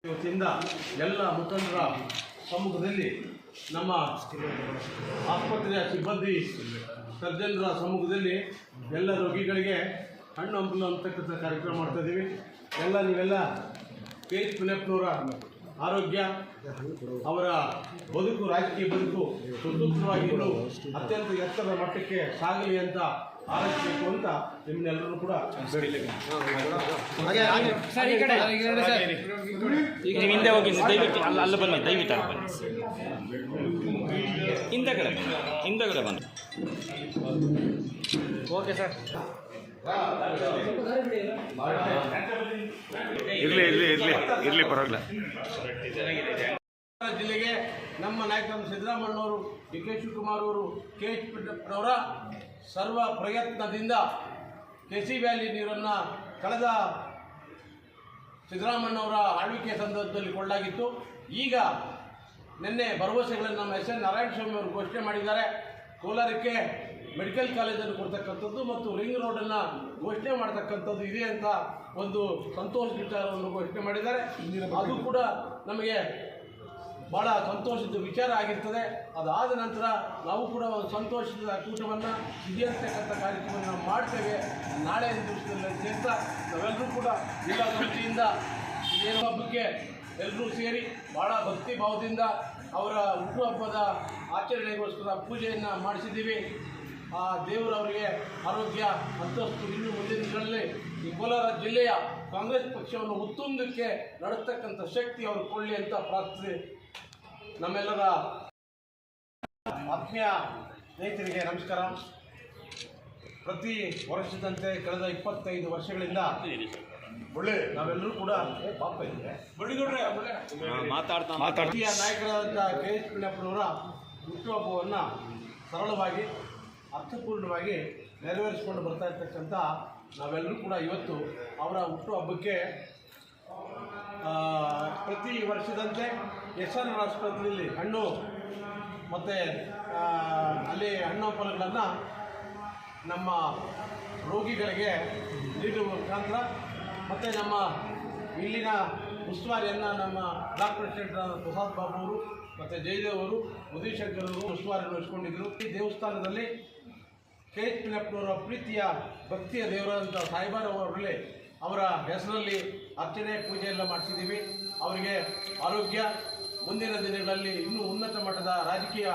ಇವತ್ತಿಂದ ಎಲ್ಲ ಮುಖಂಡರ ಸಮ್ಮುಖದಲ್ಲಿ ನಮ್ಮ ಆಸ್ಪತ್ರೆಯ ಸಿಬ್ಬಂದಿ ಸರ್ಜನರ ಸಮ್ಮುಖದಲ್ಲಿ ಎಲ್ಲ ರೋಗಿಗಳಿಗೆ ಹಣ್ಣು ಹಂಪಲು ಅಂತಕ್ಕಂಥ ಕಾರ್ಯಕ್ರಮ ಮಾಡ್ತಾಯಿದ್ದೀವಿ. ನೀವೆಲ್ಲ KH ಪುಣೆಪ್ಪನವರ ಆರೋಗ್ಯ, ಅವರ ಬದುಕು, ರಾಜಕೀಯ ಬದುಕು ಸುಸೂತ್ರವಾಗಿದ್ದು ಅತ್ಯಂತ ಎತ್ತರದ ಮಟ್ಟಕ್ಕೆ ಸಾಗಲಿ ಅಂತ ಆರೈಸಬೇಕು ಅಂತ ನಿಮ್ಮನ್ನೆಲ್ಲರೂ ಕೂಡ ಹಿಂದೆ ಹೋಗಿ ದಯವಿಟ್ಟು ಅಲ್ಲ ಬನ್ನಿ, ದಯವಿಟ್ಟು ಅಲ್ಲಿ ಬನ್ನಿ, ಹಿಂದಗಡೆ ಬನ್ನಿ. ಓಕೆ ಸರ್, ಇರಲಿ ಪರವಾಗಿಲ್ಲ. ಜಿಲ್ಲೆಗೆ ನಮ್ಮ ನಾಯಕರಾದ ಸಿದ್ದರಾಮಯ್ಯನವರು, DK ಶಿವಕುಮಾರ್ ಅವರು, KH ಪುಟ್ಟಪ್ಪನವರ ಸರ್ವ ಪ್ರಯತ್ನದಿಂದ KC ವ್ಯಾಲಿ ನೀರನ್ನು ಕಳೆದ ಸಿದ್ದರಾಮಯ್ಯನವರ ಆಳ್ವಿಕೆ ಸಂದರ್ಭದಲ್ಲಿ ಕೊಳ್ಳಲಾಗಿತ್ತು. ಈಗ ನಿನ್ನೆ ಭರವಸೆಗಳನ್ನು ನಮ್ಮ SN ನಾರಾಯಣಸ್ವಾಮಿ ಅವರು ಘೋಷಣೆ ಮಾಡಿದ್ದಾರೆ. ಕೋಲಾರಕ್ಕೆ ಮೆಡಿಕಲ್ ಕಾಲೇಜನ್ನು ಕೊಡ್ತಕ್ಕಂಥದ್ದು ಮತ್ತು ರಿಂಗ್ ರೋಡನ್ನು ಘೋಷಣೆ ಮಾಡ್ತಕ್ಕಂಥದ್ದು ಇದೆ ಅಂತ ಒಂದು ಸಂತೋಷದ ವಿಚಾರವನ್ನು ಘೋಷಣೆ ಮಾಡಿದ್ದಾರೆ. ಅದು ಕೂಡ ನಮಗೆ ಭಾಳ ಸಂತೋಷದ ವಿಚಾರ ಆಗಿರ್ತದೆ. ಅದಾದ ನಂತರ ನಾವು ಕೂಡ ಒಂದು ಸಂತೋಷದ ಕೂಟವನ್ನು ಸಿಹಿಯಂತಕ್ಕಂಥ ಕಾರ್ಯಕ್ರಮವನ್ನು ನಾವು ಮಾಡ್ತೇವೆ. ನಾಳೆ ದಿವಸದಲ್ಲಿ ಸೇರ್ತಾ ನಾವೆಲ್ಲರೂ ಕೂಡ ಜಿಲ್ಲಾ ಸಮಿತಿಯಿಂದ ಇದೇನು ಹಬ್ಬಕ್ಕೆ ಎಲ್ಲರೂ ಸೇರಿ ಭಾಳ ಭಕ್ತಿ ಭಾವದಿಂದ ಅವರ ಹುಟ್ಟುಹಬ್ಬದ ಆಚರಣೆಗೋಸ್ಕರ ಪೂಜೆಯನ್ನು ಮಾಡಿಸಿದ್ದೀವಿ. ಆ ದೇವರವರಿಗೆ ಆರೋಗ್ಯ, ಅಂತಸ್ತು ಇನ್ನು ಮುಂದಿನ ದಿನಗಳಲ್ಲಿ ಈ ಕೋಲಾರ ಜಿಲ್ಲೆಯ ಕಾಂಗ್ರೆಸ್ ಪಕ್ಷವನ್ನು ಉತ್ತುಂಗಕ್ಕೆ ನಡೆಸ್ತಕ್ಕಂಥ ಶಕ್ತಿ ಅವರು ಕೊಳ್ಳಿ ಅಂತ ಪ್ರಾರ್ಥನೆ. ನಮ್ಮೆಲ್ಲರ ಆತ್ಮೀಯ ಸ್ನೇಹಿತರಿಗೆ ನಮಸ್ಕಾರ. ಪ್ರತಿ ವರ್ಷದಂತೆ ಕಳೆದ 25 ವರ್ಷಗಳಿಂದ ನಾವೆಲ್ಲರೂ ಕೂಡ ನಾಯಕರಾದಂಥ KH ಪುಣೆಪ್ಪನವರ ಹುಟ್ಟುಹಬ್ಬವನ್ನು ಸರಳವಾಗಿ, ಅರ್ಥಪೂರ್ಣವಾಗಿ ನೆರವೇರಿಸಿಕೊಂಡು ಬರ್ತಾ ಇರ್ತಕ್ಕಂಥ ನಾವೆಲ್ಲರೂ ಕೂಡ ಇವತ್ತು ಅವರ ಹುಟ್ಟುಹಬ್ಬಕ್ಕೆ ಪ್ರತಿ ವರ್ಷದಂತೆ SN ಆಸ್ಪತ್ರೆಯಲ್ಲಿ ಹಣ್ಣು ಮತ್ತು ಅಲ್ಲಿ ಹಣ್ಣು ಹಂಪಲುಗಳನ್ನು ನಮ್ಮ ರೋಗಿಗಳಿಗೆ ನೀಡುವ ಮುಖಾಂತರ ಮತ್ತು ನಮ್ಮ ಇಲ್ಲಿನ ಉಸ್ತುವಾರಿಯನ್ನು ನಮ್ಮ ಬ್ಲಾಕ್ ಪ್ರೆಸಿಡೆಂಟ್ ಪ್ರಸಾದ್ ಬಾಬು ಅವರು ಮತ್ತು ಜಯದೇವ್ ಅವರು, ಉದಯಶಂಕರ್ ಅವರು ಉಸ್ತುವಾರಿಯನ್ನು ವಹಿಸಿಕೊಂಡಿದ್ದರು. ಈ ದೇವಸ್ಥಾನದಲ್ಲಿ KH ಪುಣೆಪ್ಪನವರ ಪ್ರೀತಿಯ ಭಕ್ತಿಯ ದೇವರಾದಂಥ ಸಾಯಿಬಾಬಾವರಲ್ಲಿ ಅವರ ಹೆಸರಲ್ಲಿ ಅರ್ಚನೆ ಪೂಜೆ ಎಲ್ಲ ಮಾಡಿಸಿದ್ದೀವಿ. ಅವರಿಗೆ ಆರೋಗ್ಯ, ಮುಂದಿನ ದಿನಗಳಲ್ಲಿ ಇನ್ನೂ ಉನ್ನತ ಮಟ್ಟದ ರಾಜಕೀಯ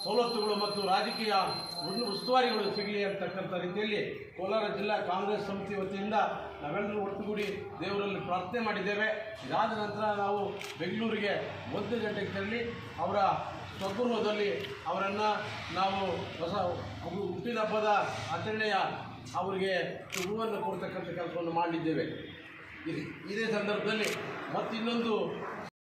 ಸವಲತ್ತುಗಳು ಮತ್ತು ರಾಜಕೀಯ ಉಸ್ತುವಾರಿಗಳು ಸಿಗಲಿ ಅಂತಕ್ಕಂಥ ರೀತಿಯಲ್ಲಿ ಕೋಲಾರ ಜಿಲ್ಲಾ ಕಾಂಗ್ರೆಸ್ ಸಮಿತಿ ವತಿಯಿಂದ ನಾವೆಲ್ಲರೂ ಒಟ್ಟುಗೂಡಿ ದೇವರಲ್ಲಿ ಪ್ರಾರ್ಥನೆ ಮಾಡಿದ್ದೇವೆ. ಇದಾದ ನಂತರ ನಾವು ಬೆಂಗಳೂರಿಗೆ 1 ಗಂಟೆಗೆ ತೆರಳಿ ಅವರ ಸ್ವಗೃಹದಲ್ಲಿ ಅವರನ್ನು ನಾವು ಹೊಸ ಹುಟ್ಟಿದ ಹಬ್ಬದ ಆಚರಣೆಯ ಅವರಿಗೆ ಶುಭವನ್ನು ಕೊಡ್ತಕ್ಕಂಥ ಕೆಲಸವನ್ನು ಮಾಡಲಿದ್ದೇವೆ. ಇದೇ ಸಂದರ್ಭದಲ್ಲಿ ಮತ್ತಿನ್ನೊಂದು